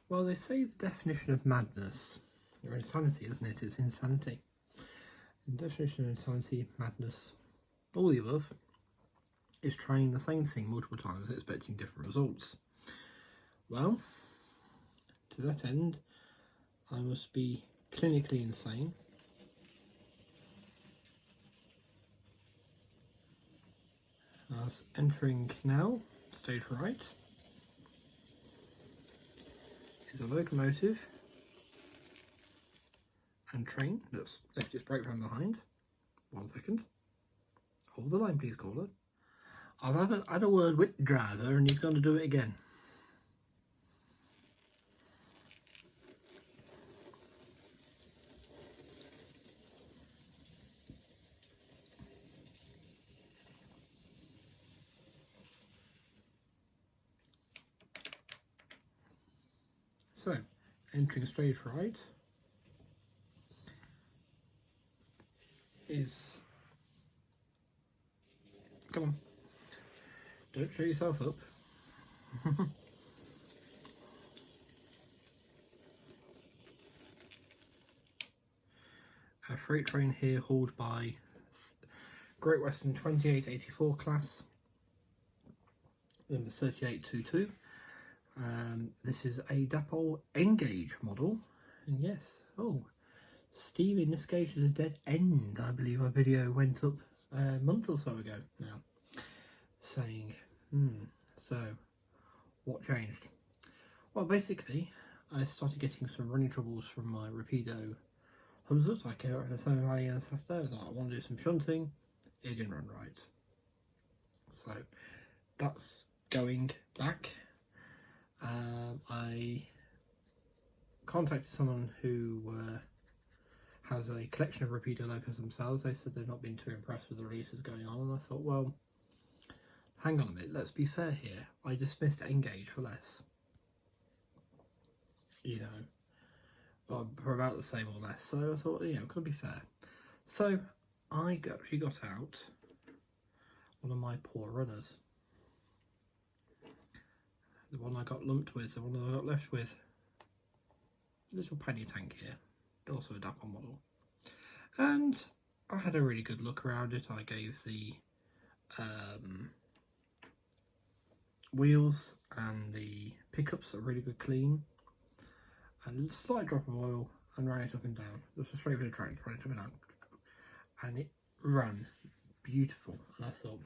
Well, they say the definition of madness, or insanity, isn't it? It's insanity. The definition of insanity, madness, all the above, is trying the same thing multiple times and expecting different results. Well, to that end, I must be clinically insane. As entering now, stage right, is a locomotive and train that's left its brake van behind. 1 second. Hold the line, please, caller. I've had a word with the driver and he's going to do it again. So, entering straight right is... Come on. Don't show yourself up. A freight train here hauled by Great Western 2884 class, number 3822. This is a Dapol N-gauge model, and yes, Steve in this gauge is a dead end. I believe my video went up a month or so ago now, saying, so what changed? Well, basically, I started getting some running troubles from my Rapido Hunslet. I came out in the Summer Valley on Saturday. I was like, I want to do some shunting. It didn't run right. So that's going back. I contacted someone who has a collection of Rapido locos themselves. They said they've not been too impressed with the releases going on, and I thought, well, hang on a minute, let's be fair here. I dismissed N-gauge for less. You know, well, for about the same or less. So I thought, could be fair. So I actually got out one of my poor runners. The one I got lumped with, the one that I got left with. Little pannier tank here, also a Dapol model. And I had a really good look around it. I gave the wheels and the pickups a really good clean. And a slight drop of oil and ran it up and down. Just a straight bit of track, ran it up and down. And it ran beautiful. And I thought,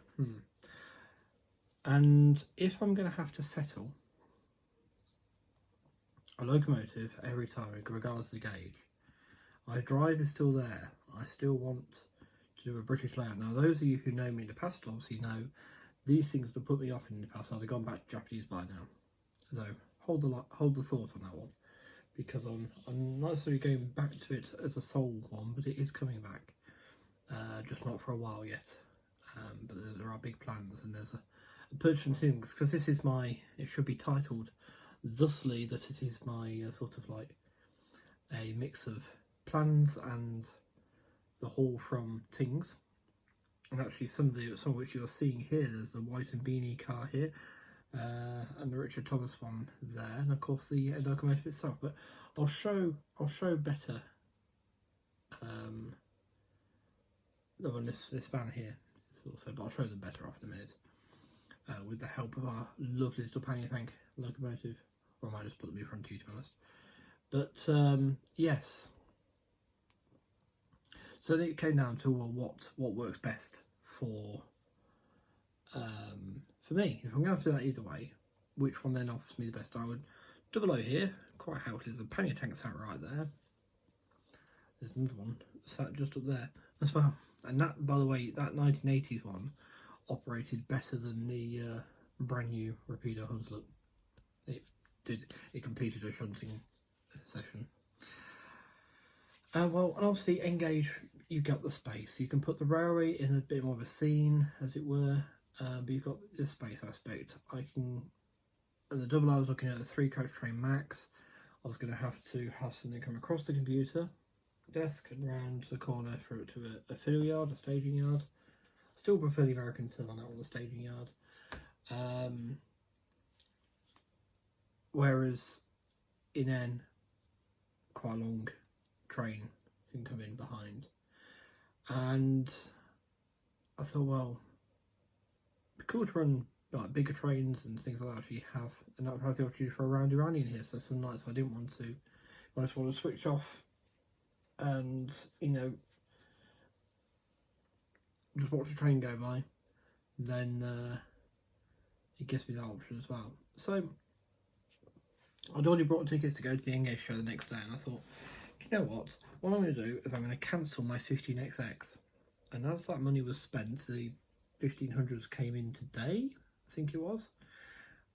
And if I'm going to have to fettle a locomotive every time, regardless of the gauge, my drive is still there. I still want to do a British layout. Now, those of you who know me in the past obviously know these things would put me off in the past. I'd have gone back to Japanese by now. Though, hold the thought on that one, because I'm not necessarily going back to it as a sole one, but it is coming back. Just not for a while yet. But there are big plans, and there's a purchase from things, because this is it should be titled thusly that it is my sort of like a mix of plans and the haul from Tings. And actually some of which you're seeing here, there's the White and Beanie car here, and the Richard Thomas one there, and of course the locomotive itself. But I'll show better this van here also, but I'll show them better off in a minute. With the help of our lovely little pannier tank locomotive, or I might just put them in front of you, to be honest. But yes, so it came down to, well, what works best for me. If I'm going to have to do that either way, which one then offers me the best? I would double O here, quite helpfully. The pannier tank sat right there. There's another one sat just up there as well. And that, by the way, that 1980s one operated better than the brand new Rapido Hunslet. It completed a shunting session. Well, and obviously N-gauge, you've got the space. You can put the railway in a bit more of a scene, as it were, but you've got the space aspect. At the double I was looking at the 3-coach train max. I was going to have something come across the computer desk and round the corner through to a fiddle yard, a staging yard. Still prefer the American Till on that one, the staging yard. Whereas in N, quite a long train can come in behind. And I thought, well, it'd be cool to run like bigger trains and things like that. Actually have and that would have the opportunity for a roundy in here. So some nights I didn't want to. I just want to switch off and just watch the train go by. Then it gives me that option as well. So I'd already brought tickets to go to the Engage show the next day, and I thought, you know what? What I'm going to do is I'm going to cancel my 15XX. And as that money was spent, the 1500s came in today, I think it was.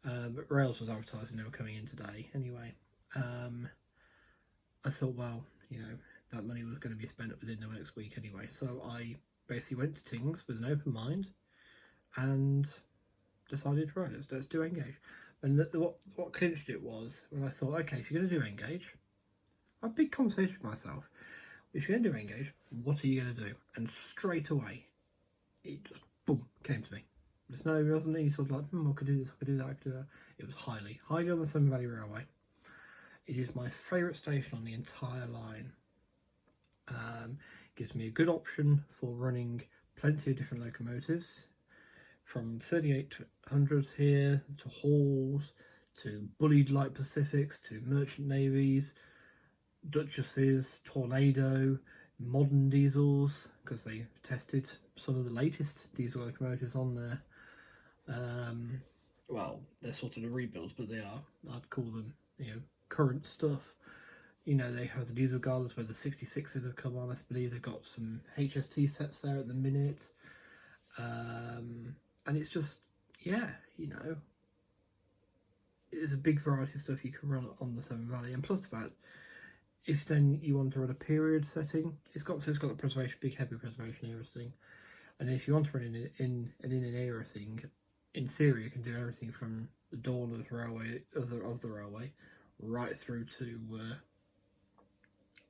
But Rails was advertising they were coming in today anyway. I thought, well, that money was going to be spent within the next week anyway. So I basically went to Tings with an open mind and decided, right, let's do Engage. And what clinched it was when I thought, okay, if you're going to do Engage, a big conversation with myself. If you're going to do Engage, what are you going to do? And straight away, it just, boom, came to me. There wasn't any sort of like, I could do this, I could do that, I could do that. It was highly on the Severn Valley Railway. It is my favourite station on the entire line. Gives me a good option for running plenty of different locomotives, from 3800s here, to Halls, to Bullied Light Pacifics, to Merchant Navies, Duchesses, Tornado, modern diesels, because they tested some of the latest diesel locomotives on there. Well, they're sort of the rebuilds, but they are, I'd call them, current stuff. They have the diesel Galas where the 66s have come on. I believe they've got some HST sets there at the minute. And it's just, there's a big variety of stuff you can run on the Severn Valley. And plus the fact, if then you want to run a period setting, it's got the preservation, big heavy preservation era thing. And if you want to run in an era thing, in theory you can do everything from the dawn of the railway right through to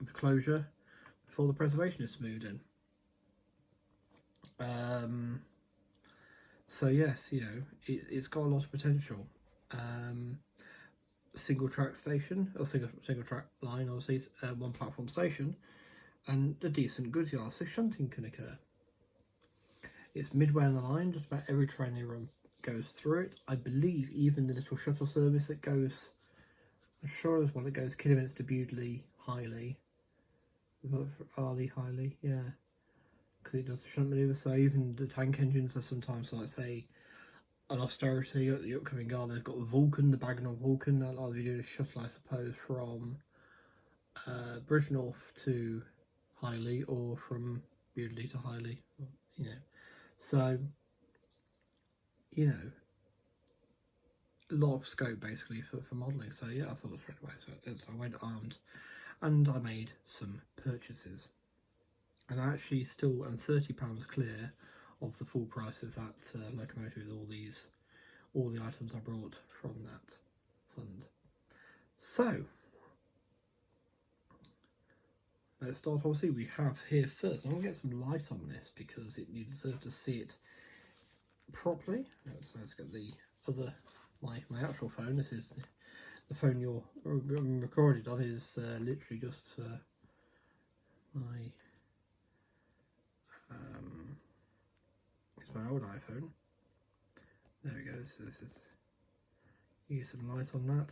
the closure before the preservation is moved in. So yes, it's got a lot of potential. Single track station, or single track line, obviously, one platform station, and a decent goods yard, so shunting can occur. It's midway on the line, just about every train they run goes through it. I believe even the little shuttle service that goes, I'm sure there's one that goes Kidderminster to Bewdley, Highley, Highley, yeah, because it does the shunt manoeuvre. So even the tank engines are sometimes, like say, an austerity at the upcoming gala, they've got the Vulcan, the Bagnall Vulcan. They'll either be doing a shuttle, I suppose, from Bridgnorth to Highley, or from Bewdley to Highley, So, a lot of scope basically for modelling. So yeah, I thought it was straight away. So I went armed, and I made some purchases. And I actually still am £30 clear of the full price of that locomotive with all the items I brought from that fund. So let's start. Obviously, we have here first. I'm going to get some light on this because you deserve to see it properly. Let's get the other my actual phone. This is the phone you're recorded on. Is literally just my it's my old iPhone. There we go. So this is, use some light on that.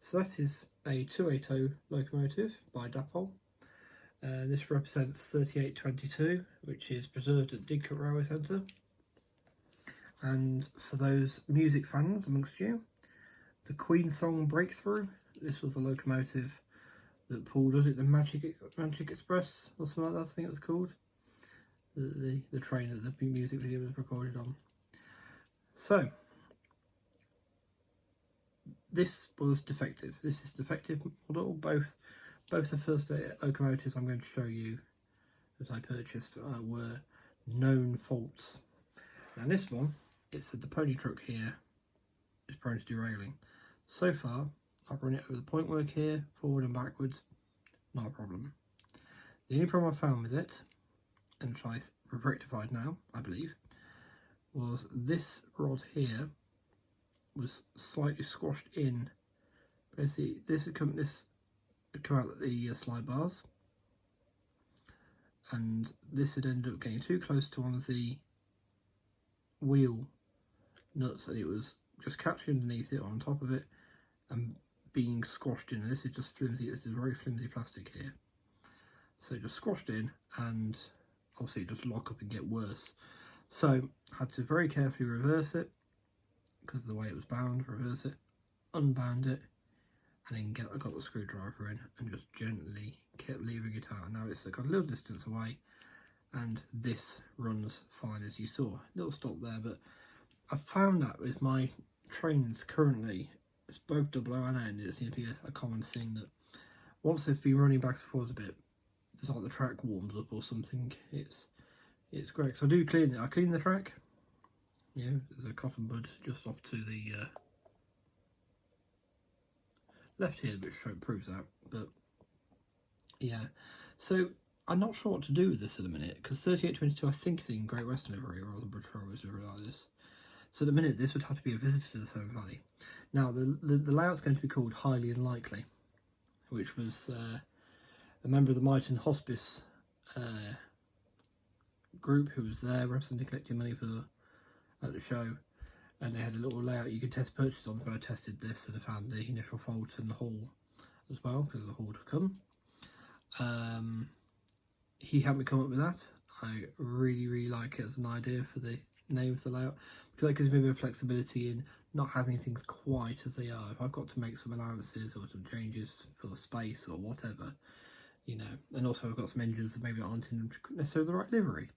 So that is a 280 locomotive by Dapol. This represents 3822, which is preserved at Didcot Railway Centre. And for those music fans amongst you, the Queen song Breakthrough, this was the locomotive that pulled, was it the Magic Express or something like that, I think it was called? The train that the music video was recorded on. So, this was defective. This is defective model. Both the first locomotives I'm going to show you that I purchased were known faults. Now this one, it said the pony truck here is prone to derailing. So far, I've run it over the point work here, forward and backwards, not a problem. The only problem I found with it, and which I've rectified now, I believe, was this rod here was slightly squashed in basically this had come out the slide bars, and this had ended up getting too close to one of the wheel nuts, and it was just catching underneath it or on top of it and being squashed in. And this is just flimsy. This is very flimsy plastic here, so it just squashed in, and obviously it just lock up and get worse. So had to very carefully reverse it because of the way it was bound. Reverse it, unbound it, and then I got the screwdriver in and just gently kept leaving it out. Now it's got a little distance away, and this runs fine, as you saw. Little stop there, but I found that with my trains currently, it's both double O and N, it seems to be a common thing that once they've been running back and forth a bit, it's like the track warms up or something. It's great. So I do clean it. I clean the track. Yeah, there's a cotton bud just off to the left here, which proves that. But yeah, so I'm not sure what to do with this at the minute, because 3822 I think is in Great Western livery or the British Railways livery like this. So at the minute this would have to be a visitor to the Severn Valley. Now the layout's going to be called Highly Unlikely, which was a member of the Myton Hospice group who was there representing collecting money at the show, and they had a little layout you could test purchase on. So I tested this and I found the initial fault in the hall as well, because the hall to come. He helped me come up with that. I really like it as an idea for the name of the layout, because that gives me a bit of flexibility in not having things quite as they are. If I've got to make some allowances or some changes for the space or whatever, you know, and also I've got some engines that maybe aren't in necessarily the right livery.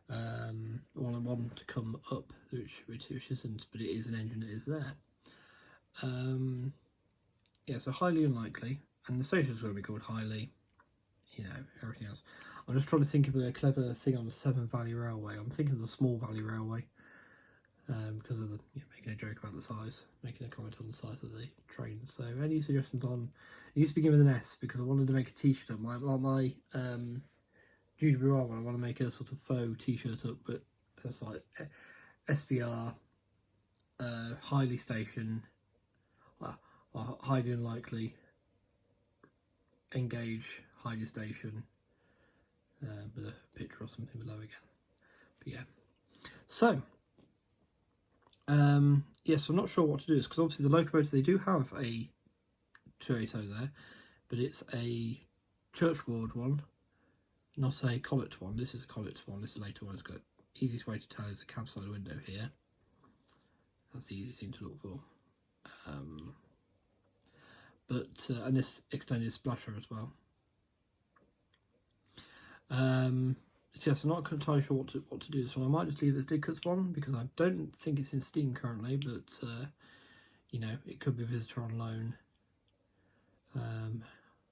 One to come up, which isn't, but it is an engine that is there. Yeah, so Highly Unlikely, and the station's going to be called Highly, you know, everything else. I'm just trying to think of a clever thing on the Severn Valley Railway. I'm thinking of the Small Valley Railway, because of the making a joke about the size, making a comment on the size of the train. So any suggestions on? It used to begin with an S because I wanted to make a T-shirt up. My GWR one, I want to make a sort of faux T-shirt up, but it's like SVR, Highly Station, Highly Unlikely, Engage, Highly Station, with a picture or something below again. But yeah, so yes, I'm not sure what to do, because obviously the locomotive, they do have a Toyota there, but it's a Churchward one, not a Collett one. This is a Collett one. This is a later one. It's got easiest way to tell is a cab side window here. That's the easiest thing to look for. And this extended splasher as well. So yes, I'm not entirely sure what to do this one. I might just leave it as Didcot's one, because I don't think it's in Steam currently, but you know, it could be a visitor on loan,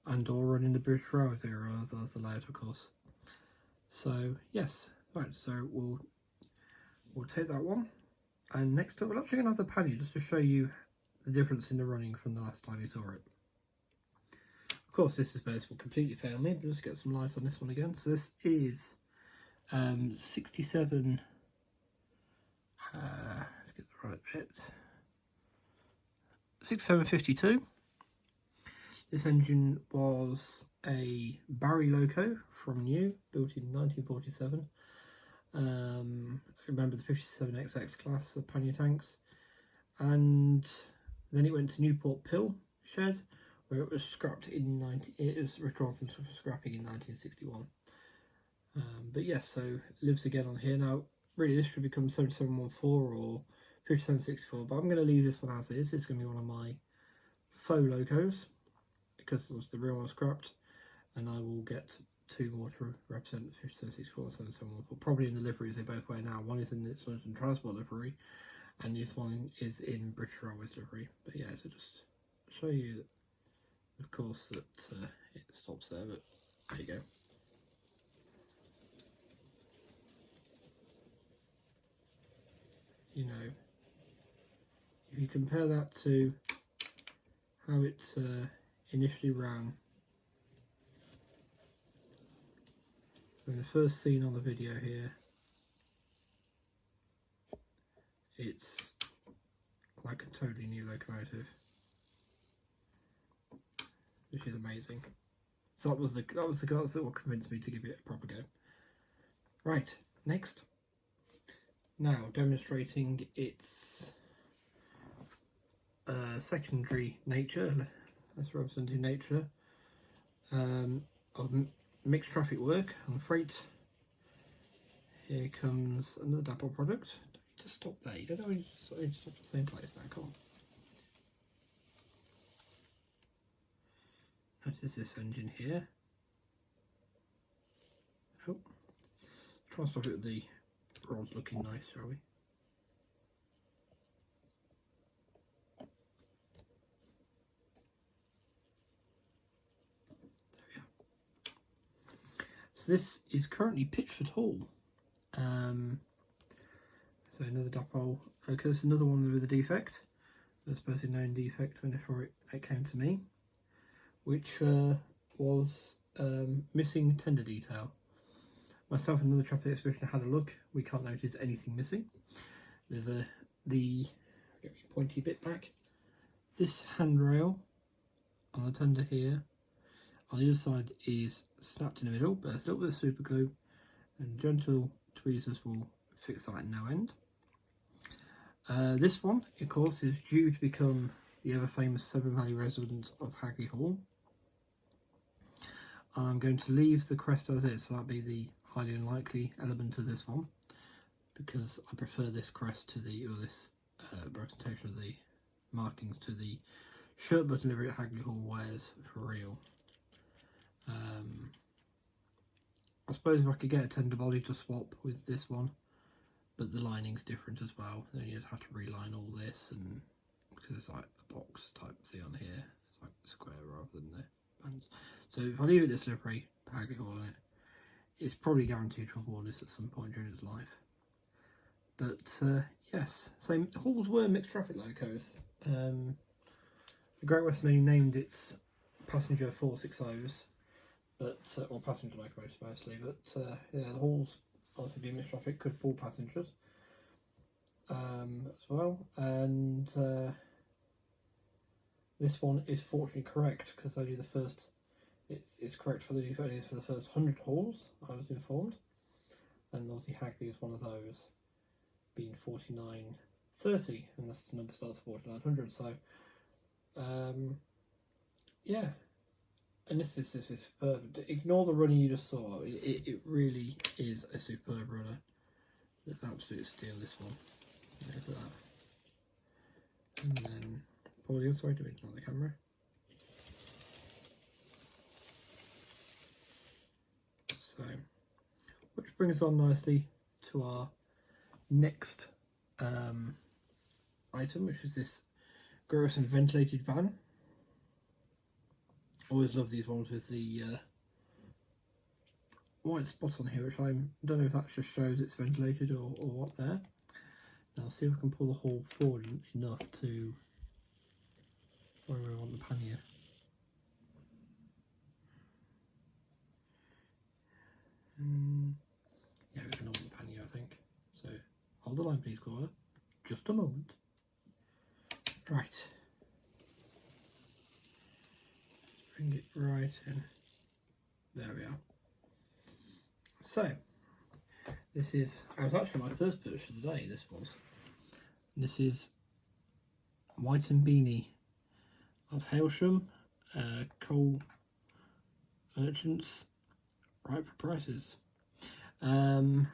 and or running the British Railways era, the layout, of course. So yes, right. So we'll take that one, and next up we're actually going to have the pannier, just to show you the difference in the running from the last time you saw it. Of course, this will completely fail me, but let's get some light on this one again. So this is 67. Let's get the right bit. 6752. This engine was a Barry loco from new, built in 1947. I remember the 57XX class of pannier tanks, and then it went to Newport Pill shed, where it was scrapped in it was withdrawn from scrapping in 1961. But yes, so it lives again on here. Now, really, this should become 7714 or 5764, but I'm going to leave this one as is. It's going to be one of my faux locos, because the real one scrapped, and I will get two more to represent the 5764 and 7714, probably in the liveries they both wear now. One is in its London Transport livery, and this one is in British Railways livery. But yeah, so just show you, of course, that it stops there, but there you go. You know, if you compare that to how it initially ran when the first seen on the video here, it's like a totally new locomotive. which is amazing. So that was the guards that will convince me to give it a proper go. Right, next. Now demonstrating its secondary nature, that's representing nature of mixed traffic work and freight. Here comes another Dapol product. Don't need to stop there. You don't know when you stop at the same place now. Come on. Notice this engine here. Oh, try and stop it with the rods looking nice, shall we? There we are. So this is currently Pitchford Hall. So another Dapol. Okay, there's another one with a defect. A supposed known defect whenever it came to me, which was missing tender detail. Myself and another chap at the exhibition had a look. We can't notice anything missing. There's the get me pointy bit back. This handrail on the tender here. On the other side is snapped in the middle, but there's a little bit of super glue, and gentle tweezers will fix that in no end. This one, of course, is due to become the ever famous Severn Valley resident of Hagley Hall. I'm going to leave the crest as is, so that'll be the highly unlikely element of this one, because I prefer this crest to this representation of the markings to the shirt button livery at Hagley Hall wears for real. I suppose if I could get a tender body to swap with this one, but the lining's different as well. Then you'd have to reline all this, and because it's like a box type thing on here, it's like square rather than the bands. So if I leave it this livery, Hagley Hall on it, it's probably guaranteed to have worn this at some point during its life. But yes, so Halls were mixed traffic locos. The Great Western only named its passenger 460s, but or passenger locomotives mostly. But yeah, the Halls obviously being mixed traffic could pull passengers as well. And this one is fortunately correct, because only the first. It's correct for the defect for the first 100 halls, I was informed, and obviously Hagley is one of those, being 4930, and this number starts at 4900. So, yeah, and this is superb. Ignore the runner you just saw. It really is a superb runner. It's an absolute steal. This one. Look at that. And then, Paul, sorry to ignore the camera. So, which brings us on nicely to our next item, which is this Grosson ventilated van. Always love these ones with the white spot on here, which I don't know if that just shows it's ventilated or what there. Now, I'll see if I can pull the hole forward enough to where we want the pannier. Yeah, we can open the pannier, I think. So, hold the line please, caller. Just a moment. Right. Bring it right in. There we are. So, this is, it was actually my first purchase of the day, this was. This is White and Beanie of Hailsham, Coal Merchants, right for prices. And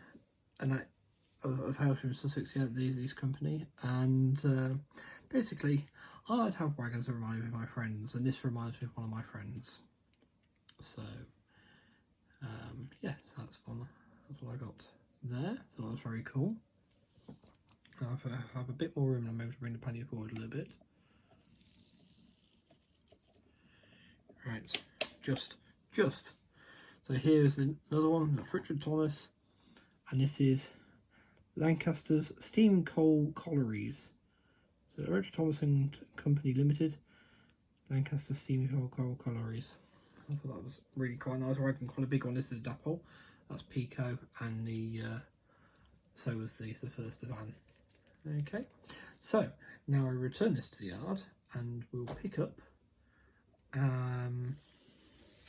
of Hailsham, Sussex, yeah, these company, and basically I like to have wagons that remind me of my friends, and this reminds me of one of my friends. So yeah, so that's fun. That's what I got there. Thought that was very cool. I have a bit more room, and I'm able to bring the pannier forward a little bit. Right, just. So here's another one, that's Richard Thomas, and this is Lancaster's Steam Coal Collieries. So Richard Thomas and Company Limited, Lancaster Steam Coal Collieries. I thought that was really quite nice. I opened quite a big one. This is a Dapol. That's Pico, and the so was the first van. Okay, so now I return this to the yard, and we'll pick up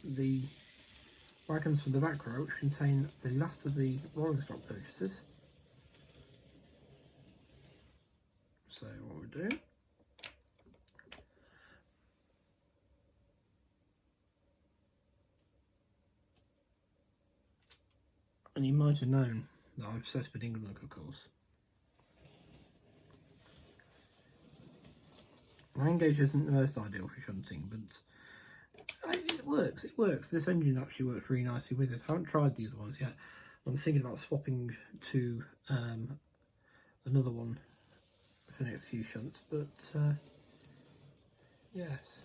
the wagons from the back row, which contain the last of the rolling stock purchases. So what we'll do, and you might have known that I'm obsessed with England, of course. Rain gauge isn't the most ideal for shunting, but it works. It works. This engine actually works really nicely with it. I haven't tried the other ones yet. I'm thinking about swapping to another one for the next few shunts, but yes.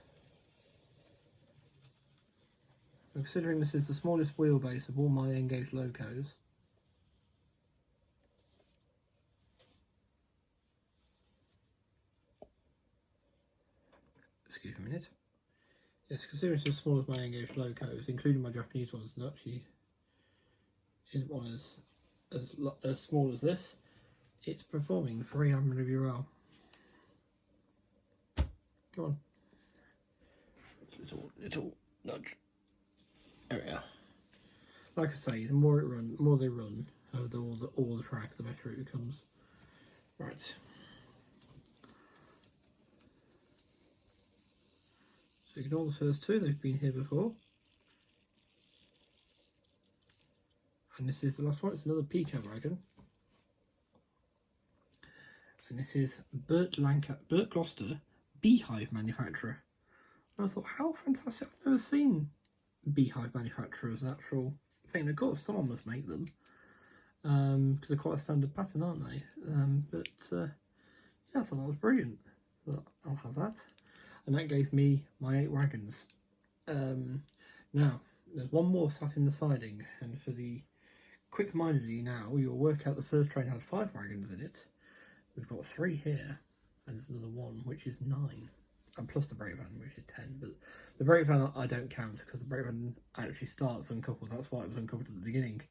Considering this is the smallest wheelbase of all my N-Gauge locos, excuse me a minute. Yes, considering it's as small as my N-Gauge locos, including my Japanese ones, it actually isn't one as small as this. It's performing very admirably well. Go on. Little nudge. There we are. Like I say, the more they run over all the track, the better it becomes. Right. So ignore the first two, they've been here before. And this is the last one, it's another Pico wagon. And this is Burt Gloucester Beehive manufacturer. And I thought, how fantastic, I've never seen Beehive manufacturer as an actual thing. Of course, someone must make them. Because they're quite a standard pattern, aren't they? Yeah, I thought that was brilliant. But I'll have that. And that gave me my 8 wagons. Now, there's one more sat in the siding, and for the quick-minded of you now, you'll work out the first train had 5 wagons in it. We've got 3 here, and there's another one, which is 9. And plus the brake van, which is 10. But the brake van I don't count, because the brake van actually starts uncoupled. That's why it was uncoupled at the beginning.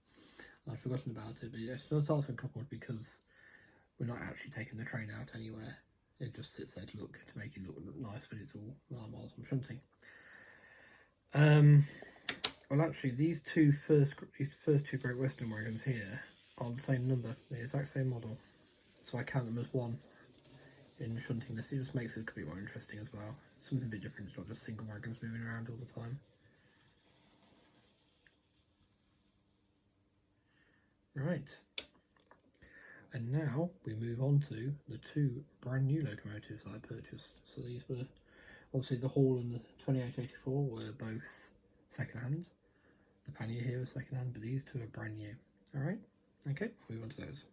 I'd forgotten about it, but yeah, it still starts uncoupled because we're not actually taking the train out anywhere. It just sits there to make it look nice when it's all miles from shunting. Well, actually, these first two Great Western wagons here are the same number, the exact same model, so I count them as one in shunting. This it just makes it a bit more interesting as well. Something a bit different. It's not just single wagons moving around all the time. Right. And now we move on to the 2 brand new locomotives I purchased. So these were obviously the Hall and the 2884 were both second hand. The Pannier here was second hand, but these 2 are brand new. Alright, okay, move on to those.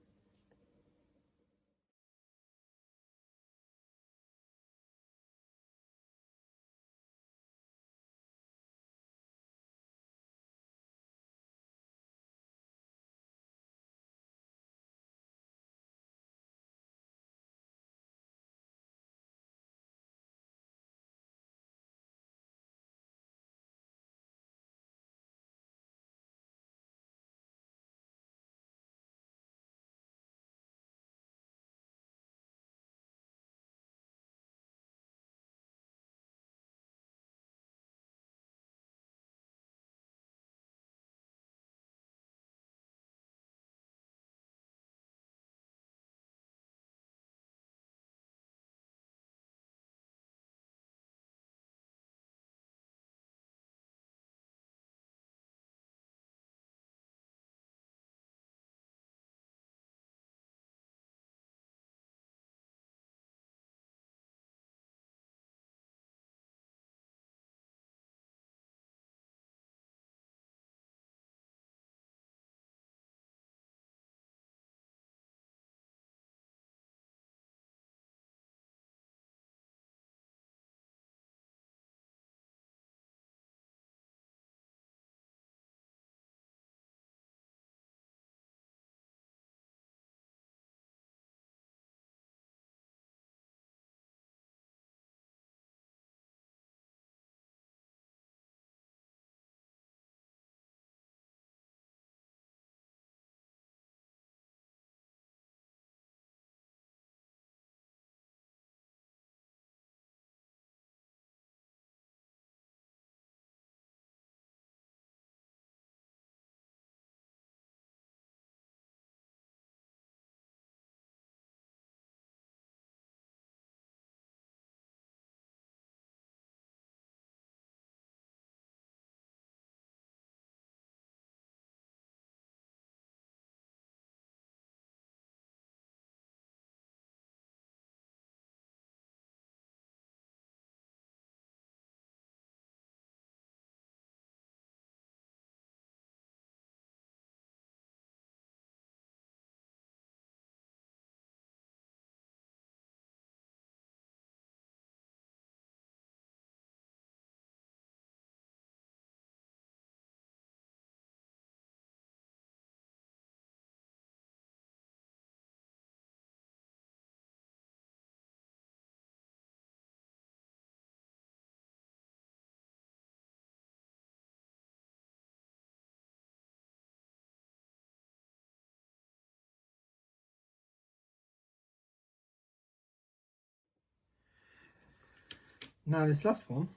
Now this last one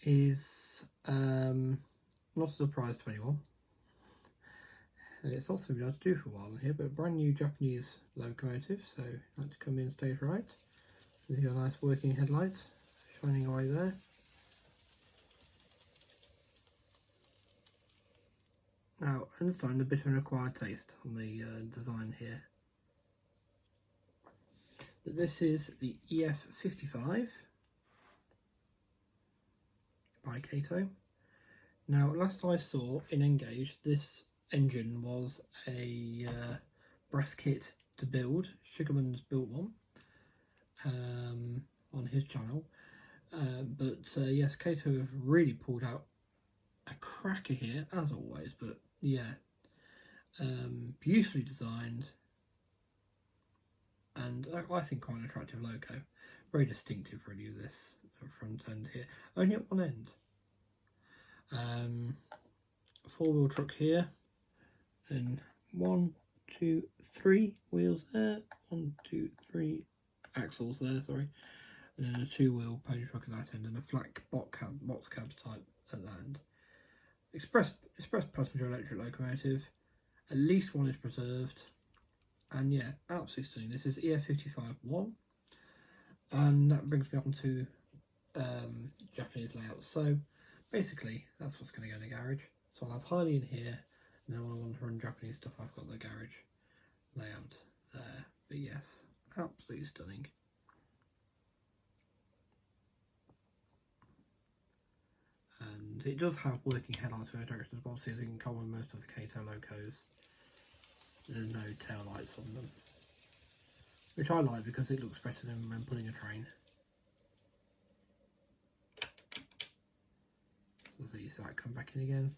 is not a surprise to anyone. And it's also been able to do for a while here, but a brand new Japanese locomotive, so like to come in stage right with your nice working headlights shining away there. Now I understand a bit of an acquired taste on the design here. But this is the EF55 by Kato. Now last I saw in Engage, this engine was a brass kit to build. Sugarman's built one on his channel, but yes, Kato have really pulled out a cracker here as always. But yeah, beautifully designed, and I think quite an attractive loco. Very distinctive really, this front end here, only at one end. Four-wheel truck here, and 1, 2, 3 wheels there, 1, 2, 3 axles there, sorry, and then a two-wheel pony truck at that end, and a flat box cab type at that end. Express passenger electric locomotive, at least one is preserved, and yeah, absolutely stunning. This is EF55-1, and that brings me on to Japanese layout. So basically, that's what's going to go in the garage. So I'll have Harley in here, and then when I want to run Japanese stuff, I've got the garage layout there. But yes, absolutely stunning. And it does have working headlights for directions, but obviously as you can common most of the Kato locos, there's no tail lights on them, which I like because it looks better than when pulling a train. So you see that come back in again.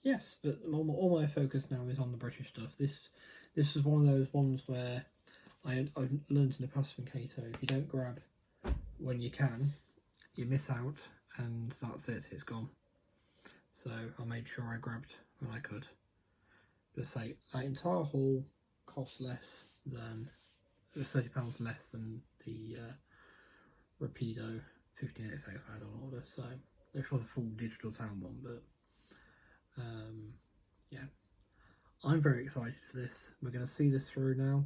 Yes, but all my focus now is on the British stuff. This is one of those ones where I've learned in the past from Kato, if you don't grab when you can, you miss out, and that's it, it's gone. So I made sure I grabbed when I could. Just say that entire haul costs less than £30 less than the Rapido 15XX I had on order. So this was a full digital sound one, but yeah, I'm very excited for this. We're going to see this through now.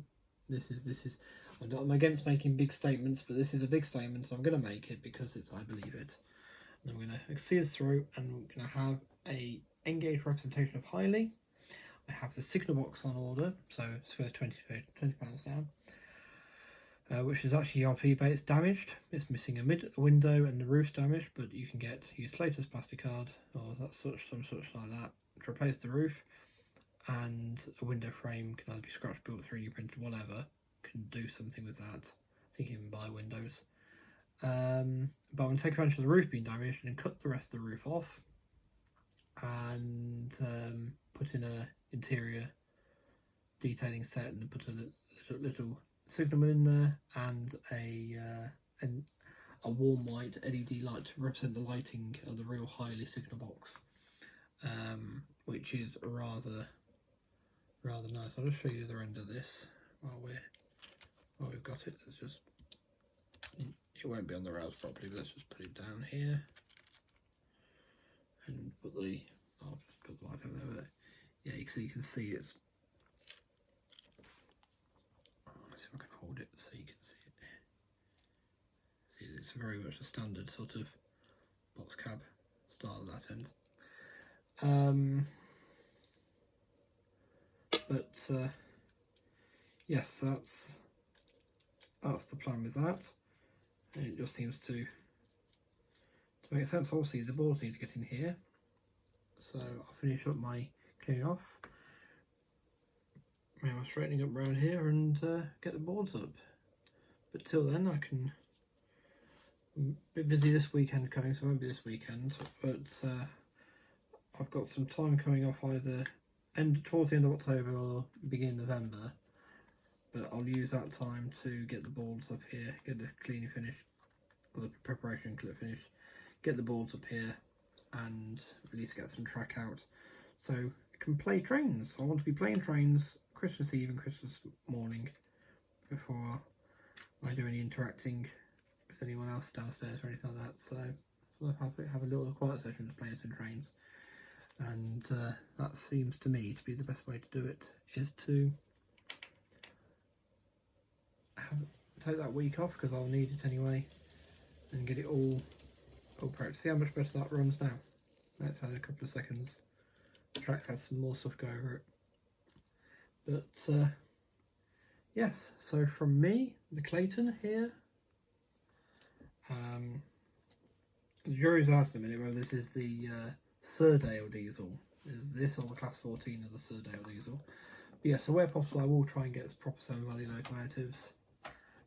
This is I'm against making big statements, but this is a big statement, so I'm going to make it because I believe it. And I'm going to see this through, and we're going to have a Engage representation of Hiley. I have the signal box on order, so it's for £20 down, which is actually on eBay. It's damaged. It's missing a window and the roof's damaged, but you can use Slater's plasticard or some such like that to replace the roof, and a window frame can either be scratch built, 3D printed, whatever. Can do something with that. I think you can buy windows. But I'm going to take advantage of the roof being damaged and cut the rest of the roof off, and put in a interior detailing set, and put a little signalman in there, and a warm white LED light to represent the lighting of the real Hiley signal box, which is rather nice. I'll just show you the other end of this while we've got it. Let's just, it won't be on the rails properly, but let's just put it down here and I'll just put the light over there. Yeah, you can see it's. Let's see if I can hold it so you can see it. See, it's very much a standard sort of box cab style at that end. But yes, that's the plan with that. And it just seems to make sense. Obviously, the boards need to get in here, so I'll finish up my cleaning off, my straightening up around here, and get the boards up. But till then, I can be busy this weekend coming, so it won't be this weekend. But I've got some time coming off either towards the end of October or beginning of November. But I'll use that time to get the boards up here, get the cleaning finished, or the preparation finish, get the boards up here, and at least get some track out, So I can play trains. I want to be playing trains Christmas Eve and Christmas morning before I do any interacting with anyone else downstairs or anything like that. So I'll have a little quiet session to play some trains. And that seems to me to be the best way to do it, is to take that week off, because I'll need it anyway, and get it all prepped. See how much better that runs now. Let's add a couple of seconds. The track has some more stuff go over it. But yes, so from me, the Clayton here. The jury's out in a minute whether this is the Surdale diesel. Is this or the Class 14 of the Surdale diesel? But yeah, so where possible I will try and get proper Severn Valley locomotives,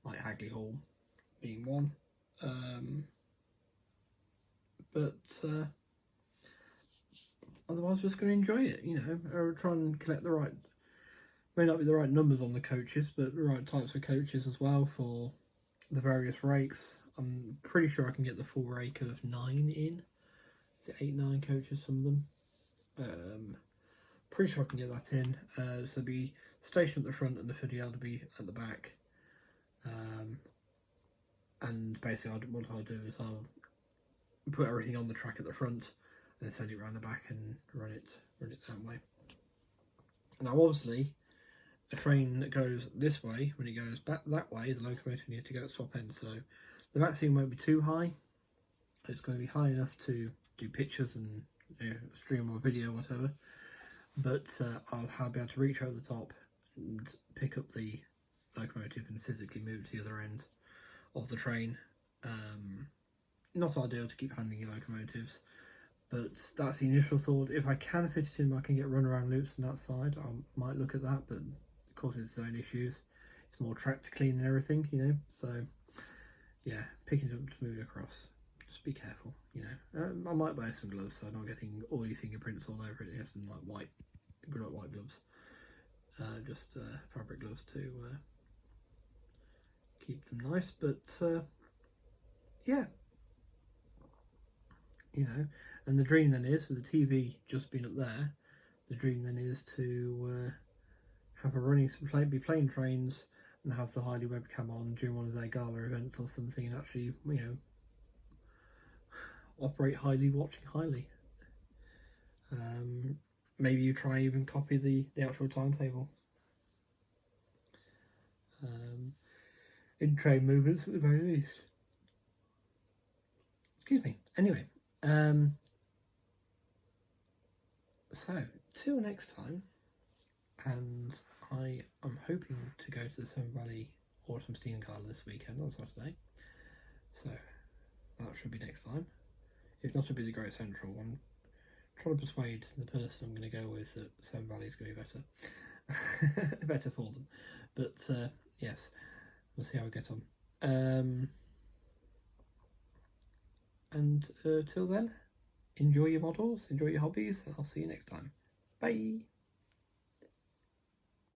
like Hagley Hall being one. But otherwise just going to enjoy it, you know, or try and collect the right, may not be the right numbers on the coaches, but the right types of coaches as well for the various rakes. I'm pretty sure I can get the full rake of 9 in. Is it 8, 9 coaches, some of them? Pretty sure I can get that in. So be stationed at the front and the Fidial to be at the back. And basically what I'll do is I'll put everything on the track at the front and then send it around the back and run it that way. Now obviously a train that goes this way, when it goes back that way, the locomotive needs to go at swap end, so the maximum won't be too high. It's going to be high enough to do pictures and stream or video, whatever, but I'll be able to reach over the top and pick up the locomotive and physically move it to the other end of the train. Not ideal to keep handling your locomotives, but that's the initial thought. If I can fit it in, I can get run around loops on that side, I might look at that, but of course it's its own issues. It's more track to clean and everything, you know, so yeah, picking it up to move it across. Just be careful, you know. I might buy some gloves so I'm not getting oily fingerprints all over it. Yes, and like good white gloves, just fabric gloves to keep them nice. But yeah, you know. And the dream then is, with the TV just being up there, the dream then is to have a running, be playing trains and have the Highly webcam on during one of their gala events or something, and actually, you know, operate Highly watching Highly. Maybe you try even copy the actual timetable. In train movements at the very least. Excuse me. Anyway, so till next time, and I am hoping to go to the Severn Valley Autumn Steam Gala this weekend on Saturday, so that should be next time. If not, it'll be the Great Central one. Trying to persuade the person I'm going to go with that Severn Valley is going to be better. Better for them. But yes, we'll see how we get on. And till then, enjoy your models, enjoy your hobbies, and I'll see you next time. Bye!